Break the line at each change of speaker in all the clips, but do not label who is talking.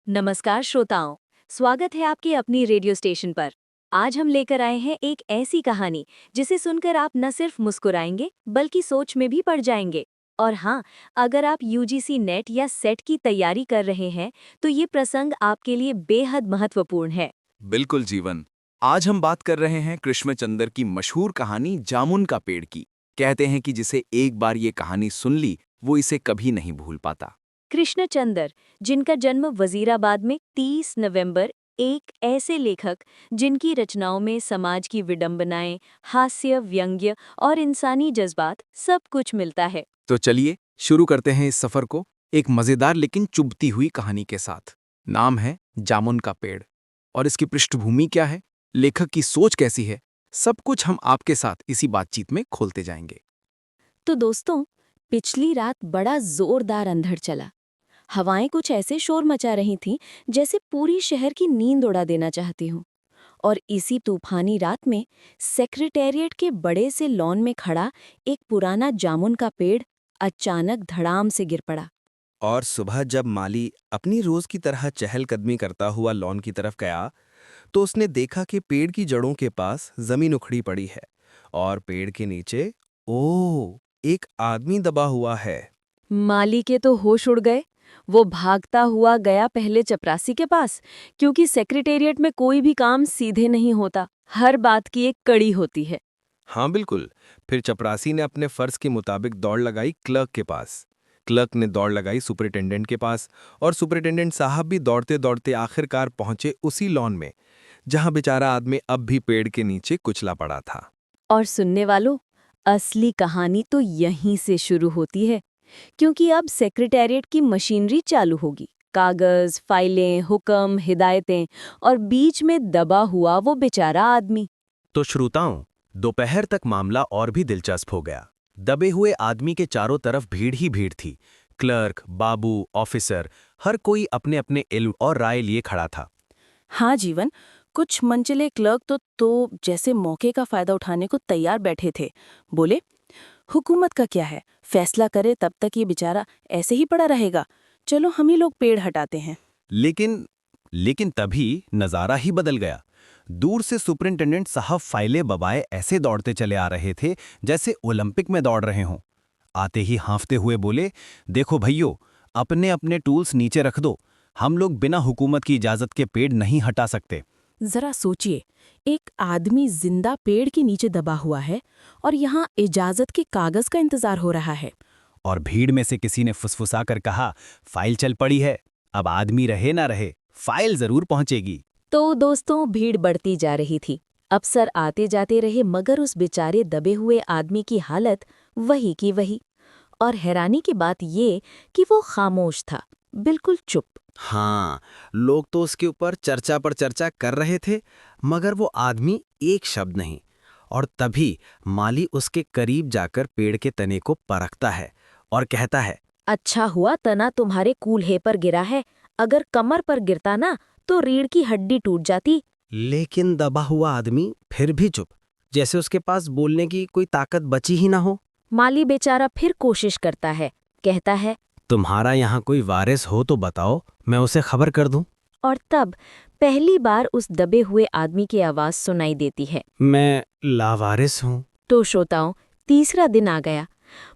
नमस्कार श्रोताओं, स्वागत है आपके अपनी रेडियो स्टेशन पर। आज हम लेकर आए हैं एक ऐसी कहानी जिसे सुनकर आप न सिर्फ मुस्कुराएंगे बल्कि सोच में भी पड़ जाएंगे। और हाँ, अगर आप यूजीसी नेट या सेट की तैयारी कर रहे हैं तो ये प्रसंग आपके लिए बेहद महत्वपूर्ण है।
बिल्कुल जीवन। आज हम बात कर रहे हैं कृष्णचंद्र की मशहूर कहानी जामुन का पेड़ की। कहते हैं कि जिसे एक बार ये कहानी सुन ली वो इसे कभी नहीं भूल पाता।
कृष्णचंद्र, जिनका जन्म वजीराबाद में 30 नवंबर, एक ऐसे लेखक जिनकी रचनाओं में समाज की विडंबनाएं, हास्य, व्यंग्य और इंसानी जज्बात सब कुछ मिलता है।
तो चलिए शुरू करते हैं इस सफर को एक मजेदार लेकिन चुभती हुई कहानी के साथ। नाम है जामुन का पेड़। और इसकी पृष्ठभूमि क्या है, लेखक की सोच कैसी है, सब कुछ हम आपके साथ इसी बातचीत में खोलते जाएंगे।
तो दोस्तों, पिछली रात बड़ा जोरदार अंधड़ चला। हवाएं कुछ ऐसे शोर मचा रही थीं जैसे पूरी शहर की नींद उड़ा देना चाहती हूँ। और इसी तूफानी रात में सेक्रेटेरिएट के बड़े से लॉन में खड़ा एक पुराना जामुन का पेड़ अचानक धड़ाम से गिर पड़ा।
और सुबह जब माली अपनी रोज की तरह चहलकदमी करता हुआ लॉन की तरफ गया तो उसने देखा कि पेड़ की जड़ों के पास जमीन उखड़ी पड़ी है और पेड़ के नीचे एक आदमी दबा हुआ है।
माली के तो होश उड़ गए। वो भागता हुआ गया पहले चपरासी के पास, क्योंकि सेक्रेटेरिएट में कोई भी काम सीधे नहीं होता, हर बात की एक कड़ी होती है।
हाँ बिल्कुल। फिर चपरासी ने अपने फर्ज के मुताबिक दौड़ लगाई क्लर्क के पास। क्लर्क ने दौड़ लगाई सुपरिटेंडेंट के पास और सुपरिटेंडेंट साहब भी दौड़ते दौड़ते आखिरकार पहुंचे उसी लॉन में जहां बेचारा आदमी अब भी पेड़ के नीचे कुचला पड़ा था।
और सुनने वालों, असली कहानी तो यहीं से शुरू होती है, क्योंकि अब सेक्रेटेरिएट की मशीनरी चालू होगी। कागज, फाइलें, हुक्म, हिदायतें और बीच में दबा हुआ वो बेचारा आदमी।
तो श्रोताओं, दोपहर तक मामला और भी दिलचस्प हो गया। दबे हुए आदमी के चारों तरफ भीड़ ही भीड़ थी। क्लर्क, बाबू, ऑफिसर, हर कोई अपने अपने इल्म और राय लिए खड़ा था।
हाँ जीवन, कुछ मनचले क्लर्क तो जैसे मौके का फायदा उठाने को तैयार बैठे थे। बोले, हुकूमत का क्या है, फैसला करे तब तक ये बेचारा ऐसे ही पड़ा रहेगा। चलो हम ही लोग पेड़ हटाते हैं।
लेकिन तभी नज़ारा ही बदल गया। दूर से सुपरिंटेंडेंट साहब फाइलें बबाए ऐसे दौड़ते चले आ रहे थे जैसे ओलंपिक में दौड़ रहे हों। आते ही हाँफते हुए बोले, देखो भैयों, अपने अपने टूल्स नीचे रख दो। हम लोग बिना हुकूमत की इजाज़त के पेड़ नहीं हटा सकते।
जरा सोचिए, एक आदमी जिंदा पेड़ के नीचे दबा हुआ है और यहाँ इजाजत के कागज का इंतजार हो रहा है।
और भीड़ में से किसी ने फुसफुसा कर कहा, फाइल चल पड़ी है, अब आदमी रहे ना रहे, फाइल जरूर पहुंचेगी।
तो दोस्तों, भीड़ बढ़ती जा रही थी। अफसर आते जाते रहे, मगर उस बेचारे दबे हुए आदमी की हालत वही की वही। और हैरानी की बात ये कि वो खामोश था, बिल्कुल चुप।
हाँ, लोग तो उसके ऊपर चर्चा पर चर्चा कर रहे थे मगर वो आदमी एक शब्द नहीं। और तभी माली उसके करीब जाकर पेड़ के तने को परखता है और कहता है,
अच्छा हुआ तना तुम्हारे कूल्हे पर गिरा है, अगर कमर पर गिरता ना तो रीढ़ की हड्डी टूट जाती।
लेकिन दबा हुआ आदमी फिर भी चुप, जैसे उसके पास बोलने की कोई ताकत बची ही ना हो।
माली बेचारा फिर कोशिश करता है, कहता है,
तुम्हारा यहाँ कोई वारिस हो तो बताओ, मैं उसे खबर कर दूं।
और तब पहली बार उस दबे हुए आदमी की आवाज सुनाई देती है।
मैं लावारिस हूँ।
तो श्रोताओं, तीसरा दिन आ गया।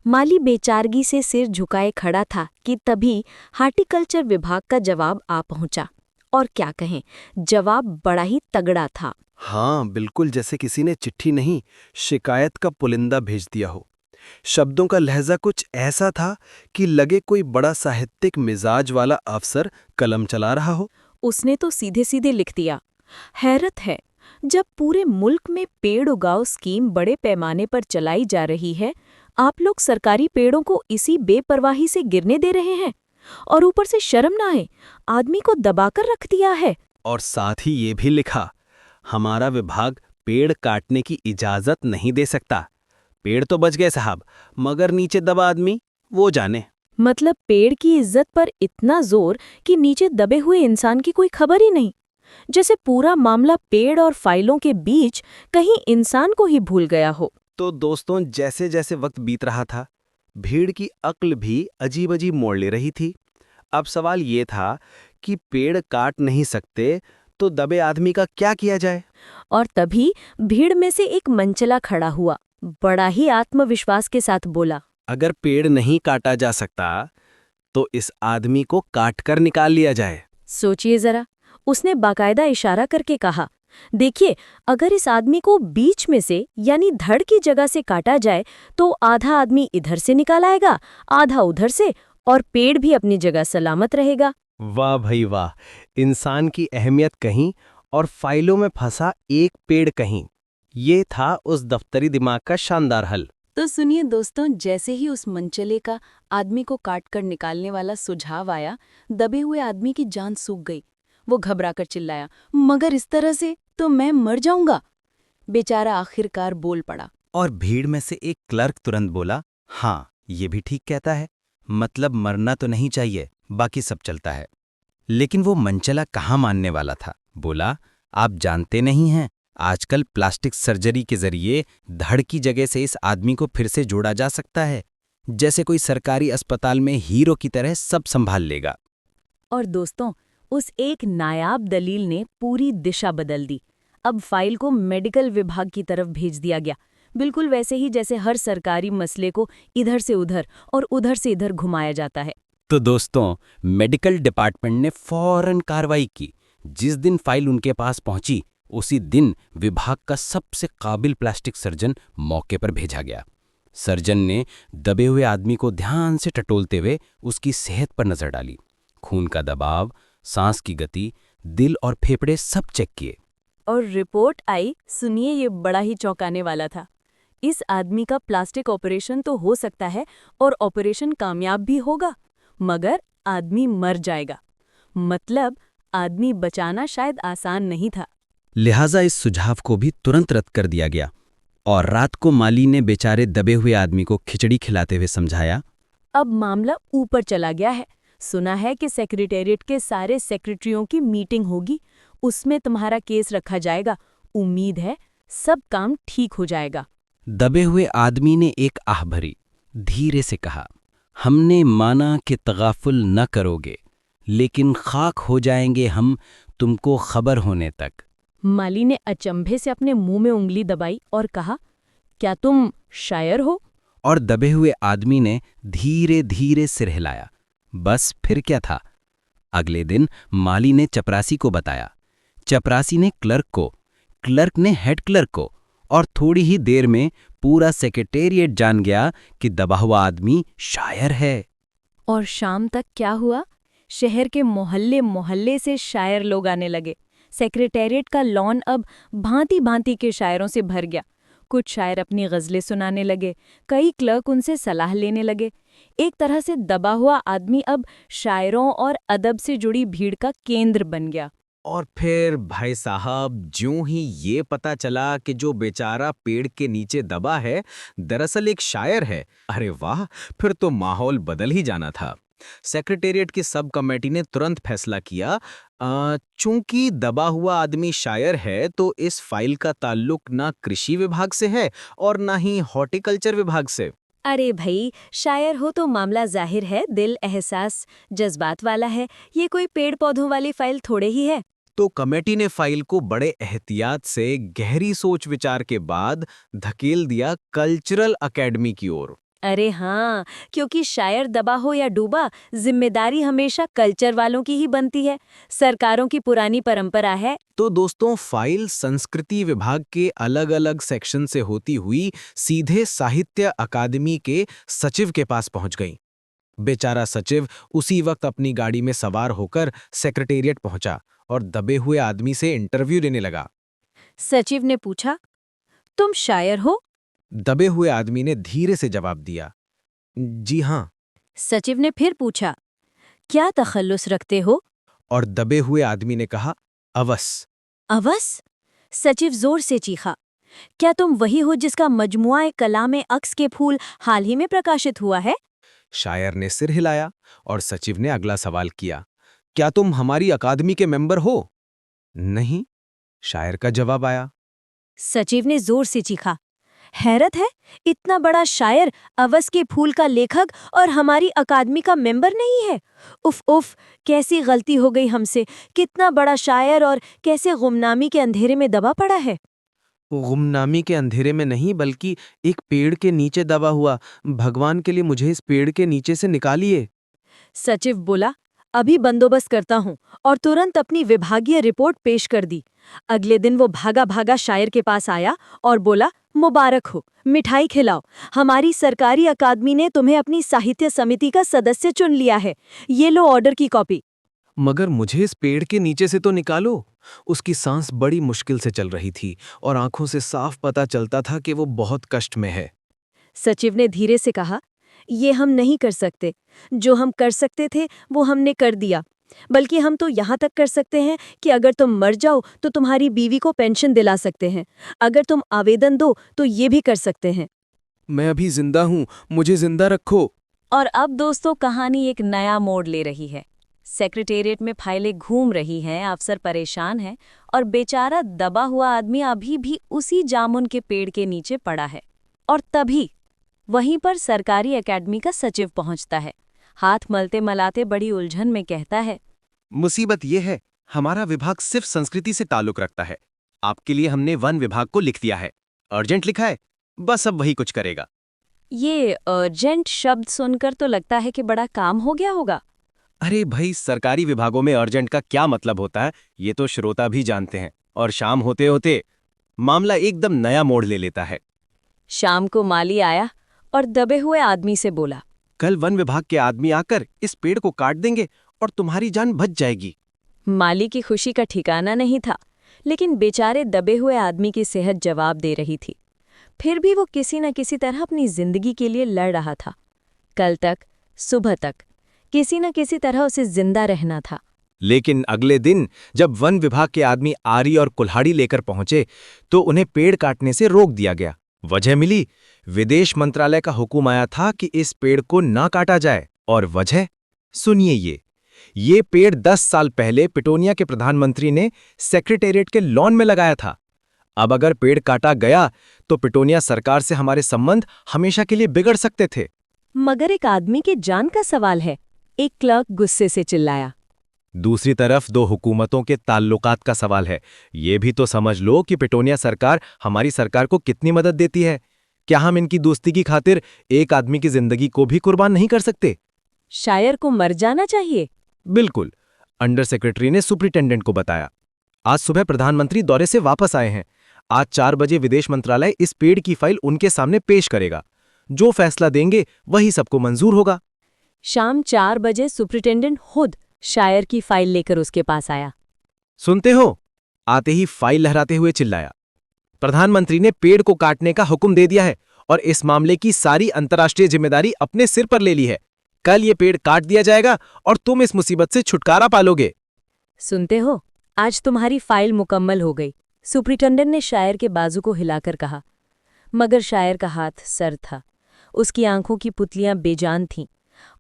माली बेचारगी से सिर झुकाए खड़ा था कि तभी हार्टिकल्चर विभाग का जवाब आ पहुंचा। और क्या कहें, जवाब बड़ा ही तगड़ा था।
हाँ बिल्कुल, जैसे किसी ने चिट्ठी नहीं, शिकायत का पुलिंदा भेज दिया हो। शब्दों का लहजा कुछ ऐसा था कि लगे कोई बड़ा साहित्यिक मिजाज वाला अफसर कलम चला रहा हो।
उसने तो सीधे सीधे लिख दिया, हैरत है, जब पूरे मुल्क में पेड़ उगाओ स्कीम बड़े पैमाने पर चलाई जा रही है, आप लोग सरकारी पेड़ों को इसी बेपरवाही से गिरने दे रहे हैं। और ऊपर से शर्म ना आए, आदमी को दबाकर रख दिया है।
और साथ ही ये भी लिखा, हमारा विभाग पेड़ काटने की इजाजत नहीं दे सकता। पेड़ तो बच गए साहब, मगर नीचे दबा आदमी वो जाने।
मतलब पेड़ की इज्जत पर इतना जोर कि नीचे दबे हुए इंसान की कोई खबर ही नहीं। जैसे पूरा मामला पेड़ और फाइलों के बीच कहीं इंसान को ही भूल गया हो।
तो दोस्तों, जैसे जैसे वक्त बीत रहा था, भीड़ की अक्ल भी अजीब अजीब मोड़ ले रही थी। अब सवाल ये था
कि पेड़ काट नहीं सकते, तो दबे आदमी का क्या किया जाए?
और तभी भीड़ में से एक मनचला खड़ा हुआ, बड़ा ही आत्मविश्वास के साथ बोला,
अगर पेड़ नहीं काटा जा सकता, तो इस आदमी को काट कर निकाल लिया जाए।
सोचिए जरा। उसने बाकायदा इशारा करके कहा, देखिए, अगर इस आदमी को बीच में से यानी धड़ की जगह से काटा जाए तो आधा आदमी इधर से निकाल आएगा, आधा उधर से, और पेड़ भी अपनी जगह सलामत रहेगा।
वाह भाई वाह, इंसान की अहमियत कहीं और फाइलों में फंसा एक पेड़ कहीं। ये था उस दफ्तरी दिमाग का शानदार हल।
तो सुनिए दोस्तों, जैसे ही उस मनचले का आदमी को काटकर निकालने वाला सुझाव आया, दबे हुए आदमी की जान सूख गई। वो घबराकर चिल्लाया, मगर इस तरह से तो मैं मर जाऊंगा। बेचारा आखिरकार बोल पड़ा।
और भीड़ में से एक क्लर्क तुरंत बोला, हाँ, ये भी ठीक कहता है, मतलब मरना तो नहीं चाहिए, बाकी सब चलता है। लेकिन वो मनचला कहाँ मानने वाला था। बोला, आप जानते नहीं हैं, आजकल प्लास्टिक सर्जरी के जरिए धड़ की जगह से इस आदमी को फिर से जोड़ा जा सकता है, जैसे कोई सरकारी अस्पताल में हीरो की तरह सब संभाल लेगा।
और दोस्तों, उस एक नायाब दलील ने पूरी दिशा बदल दी। अब फाइल को मेडिकल विभाग की तरफ भेज दिया गया, बिल्कुल वैसे ही जैसे हर सरकारी मसले को इधर से उधर और उधर से इधर घुमाया जाता है।
तो दोस्तों, मेडिकल डिपार्टमेंट ने फौरन कार्रवाई की। जिस दिन फाइल उनके पास पहुंची, उसी दिन विभाग का सबसे काबिल प्लास्टिक सर्जन मौके पर भेजा गया। सर्जन ने दबे हुए आदमी को ध्यान से टटोलते हुए उसकी सेहत पर नजर डाली। खून का दबाव, सांस की गति, दिल और फेफड़े सब चेक किए।
और रिपोर्ट आई, सुनिए, ये बड़ा ही चौंकाने वाला था। इस आदमी का प्लास्टिक ऑपरेशन तो हो सकता है और ऑपरेशन कामयाब भी होगा, मगर आदमी मर जाएगा। मतलब आदमी बचाना शायद आसान नहीं था।
लिहाजा इस सुझाव को भी तुरंत रद्द कर दिया गया और रात को माली ने बेचारे दबे हुए आदमी को खिचड़ी खिलाते हुए समझाया,
अब मामला ऊपर चला गया है। सुना है कि सेक्रेटेरिएट के सारे सेक्रेटरियों की मीटिंग होगी, उसमें तुम्हारा केस रखा जाएगा। उम्मीद है सब काम ठीक हो जाएगा।
दबे हुए आदमी ने एक आह भरी, धीरे से कहा, हमने माना कि तगाफुल न करोगे, लेकिन खाक हो जाएंगे हम तुमको खबर होने तक।
माली ने अचंभे से अपने मुंह में उंगली दबाई और कहा, क्या तुम शायर हो?
और दबे हुए आदमी ने धीरे धीरे सिर हिलाया। बस फिर क्या था। अगले दिन माली ने चपरासी को बताया, चपरासी ने क्लर्क को, क्लर्क ने हेड क्लर्क को, और थोड़ी ही देर में पूरा सेक्रेटेरिएट जान गया कि दबा हुआ आदमी शायर है।
और शाम तक क्या हुआ? शहर के मोहल्ले मोहल्ले से शायर लोग आने लगे। सेक्रेटेरिएट का लॉन अब भांति भांति के शायरों से भर गया। कुछ शायर अपनी गज़लें सुनाने लगे, कई क्लर्क उनसे सलाह लेने लगे। एक तरह से दबा हुआ आदमी अब शायरों और अदब से जुड़ी भीड़ का केंद्र बन गया।
और फिर भाई साहब, ज्यों ही ये पता चला कि जो बेचारा पेड़ के नीचे दबा है दरअसल एक शायर है, अरे वाह, फिर तो माहौल बदल ही जाना था। सेक्रेटेरिएट की सब कमेटी ने तुरंत फैसला किया, चूंकि दबा हुआ आदमी शायर है तो इस फाइल का ताल्लुक ना कृषि विभाग से है और ना ही हॉर्टिकल्चर विभाग से।
अरे भाई, शायर हो तो मामला जाहिर है, दिल, एहसास, जज्बात वाला है। ये कोई पेड़ पौधों वाली फाइल थोड़े ही है।
तो कमेटी ने फाइल को बड़े एहतियात से गहरी सोच विचार के बाद धकेल दिया कल्चरल अकेडमी की ओर।
अरे हाँ, क्योंकि शायर दबा हो या डूबा, जिम्मेदारी हमेशा कल्चर वालों की ही बनती है। सरकारों की पुरानी परंपरा है।
तो दोस्तों, फाइल संस्कृति विभाग के अलग-अलग सेक्शन से होती हुई सीधे साहित्य अकादमी के सचिव के पास पहुंच गई। बेचारा सचिव उसी वक्त अपनी गाड़ी में सवार होकर सेक्रेटेरिएट पहुंचा और दबे हुए आदमी से इंटरव्यू लेने लगा।
सचिव ने पूछा, तुम शायर हो?
दबे हुए आदमी ने धीरे से जवाब दिया, जी हाँ।
सचिव ने फिर पूछा, क्या तखल्लुस रखते हो?
और दबे हुए आदमी ने कहा, अवस।
अवस? सचिव जोर से चीखा, क्या तुम वही हो जिसका मजमुआ कलाम अक्स के फूल हाल ही में प्रकाशित हुआ है?
शायर ने सिर हिलाया और सचिव ने अगला सवाल किया, क्या तुम हमारी अकादमी के मेंबर हो? नहीं, शायर का जवाब आया।
सचिव ने जोर से चीखा, हैरत है, इतना बड़ा शायर, अवस के फूल का लेखक और हमारी अकादमी का मेंबर नहीं है। उफ उफ, कैसी गलती हो गई हमसे। कितना बड़ा शायर और कैसे गुमनामी के अंधेरे में दबा पड़ा है।
गुमनामी के अंधेरे में नहीं, बल्कि एक पेड़ के नीचे दबा हुआ। भगवान के लिए मुझे इस पेड़ के नीचे से निकालिए।
सचिव बोला, अभी बंदोबस्त करता हूँ, और तुरंत अपनी विभागीय रिपोर्ट पेश कर दी। अगले दिन वो भागा भागा शायर के पास आया और बोला, मुबारक हो, मिठाई खिलाओ, हमारी सरकारी अकादमी ने तुम्हें अपनी साहित्य समिति का सदस्य चुन लिया है। ये लो ऑर्डर की कॉपी।
मगर मुझे इस पेड़ के नीचे से तो निकालो। उसकी सांस बड़ी मुश्किल से चल रही थी और आंखों से साफ पता चलता था कि वो बहुत कष्ट में है।
सचिव ने धीरे से कहा, ये हम नहीं कर सकते। जो हम कर सकते थे वो हमने कर दिया। बल्कि हम तो यहाँ तक कर सकते हैं कि अगर तुम मर जाओ तो तुम्हारी बीवी को पेंशन दिला सकते हैं। अगर तुम आवेदन दो तो ये भी कर सकते हैं।
मैं अभी जिंदा हूँ, मुझे जिंदा रखो।
और अब दोस्तों कहानी एक नया मोड़ ले रही है। सेक्रेटेरिएट में फाइलें घूम रही हैं, अफसर परेशान है और बेचारा दबा हुआ आदमी अभी भी उसी जामुन के पेड़ के नीचे पड़ा है। और तभी वहीं पर सरकारी एकेडमी का सचिव पहुंचता है। हाथ मलते मलाते बड़ी उलझन में कहता है,
मुसीबत ये है, हमारा विभाग सिर्फ संस्कृति से ताल्लुक रखता है। आपके लिए हमने वन विभाग को लिख दिया है, अर्जेंट लिखा है, बस अब वही कुछ करेगा।
ये अर्जेंट शब्द सुनकर तो लगता है कि बड़ा काम हो गया होगा।
अरे भाई, सरकारी विभागों में अर्जेंट का क्या मतलब होता है ये तो श्रोता भी जानते हैं। और शाम होते होते मामला एकदम नया मोड़ ले लेता है।
शाम को माली आया और दबे हुए आदमी से बोला,
कल वन विभाग के आदमी आकर इस पेड़ को काट देंगे और तुम्हारी जान बच जाएगी।
माली की खुशी का ठिकाना नहीं था, लेकिन बेचारे दबे हुए आदमी की सेहत जवाब दे रही थी। फिर भी वो किसी न किसी तरह अपनी जिंदगी के लिए लड़ रहा था। कल तक, सुबह तक, किसी न किसी तरह उसे जिंदा रहना था।
लेकिन अगले दिन जब वन विभाग के आदमी आरी और कुल्हाड़ी लेकर पहुंचे तो उन्हें पेड़ काटने से रोक दिया गया। वजह मिली, विदेश मंत्रालय का हुक्म आया था कि इस पेड़ को ना काटा जाए। और वजह सुनिए, ये पेड़ 10 साल पहले पिटोनिया के प्रधानमंत्री ने सेक्रेटेरिएट के लॉन में लगाया था। अब अगर पेड़ काटा गया तो पिटोनिया सरकार से हमारे संबंध हमेशा के लिए बिगड़ सकते थे।
मगर एक आदमी के जान का सवाल है, एक क्लर्क गुस्से से चिल्लाया।
दूसरी तरफ दो हुकूमतों के ताल्लुकात का सवाल है। ये भी तो समझ लो कि पिटोनिया सरकार हमारी सरकार को कितनी मदद देती है। क्या हम इनकी दोस्ती की खातिर एक आदमी की जिंदगी को भी कुर्बान नहीं कर सकते?
शायर को मर जाना चाहिए।
बिल्कुल, अंडर सेक्रेटरी ने सुपरिटेंडेंट को बताया। आज सुबह प्रधानमंत्री दौरे से वापस आए हैं। आज 4 बजे विदेश मंत्रालय इस पेड़ की फाइल उनके सामने पेश करेगा। जो फैसला देंगे वही सबको मंजूर होगा।
शाम 4 बजे सुपरिटेंडेंट खुद शायर की फाइल लेकर उसके पास आया।
सुनते हो? आते ही फाइल लहराते हुए चिल्लाया, प्रधानमंत्री ने पेड़ को काटने का हुक्म दे दिया है और इस मामले की सारी अंतर्राष्ट्रीय जिम्मेदारी अपने सिर पर ले ली है। कल ये पेड़ काट दिया जाएगा और तुम इस मुसीबत से छुटकारा पालोगे।
सुनते हो? आज तुम्हारी फाइल मुकम्मल हो गई, सुपरिटेंडेंट ने शायर के बाजू को हिलाकर कहा। मगर शायर का हाथ सर था, उसकी आंखों की पुतलियां बेजान थीं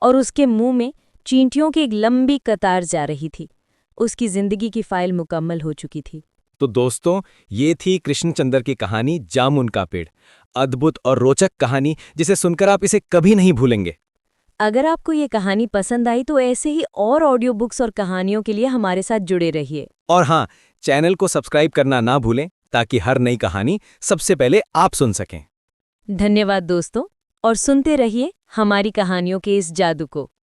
और उसके मुंह में चींटियों की एक लंबी कतार जा रही थी। उसकी जिंदगी की फाइल मुकम्मल हो चुकी थी।
तो दोस्तों, ये थी कृष्णचंद्र की कहानी जामुन का पेड़। अद्भुत और रोचक कहानी जिसे सुनकर आप इसे कभी नहीं भूलेंगे।
अगर आपको ये कहानी पसंद आई तो ऐसे ही और ऑडियो बुक्स और कहानियों के लिए हमारे साथ जुड़े रहिए।
और हाँ, चैनल को सब्सक्राइब करना ना भूलें ताकि हर नई कहानी सबसे पहले आप सुन सकें।
धन्यवाद दोस्तों, और सुनते रहिए हमारी कहानियों के इस जादू को।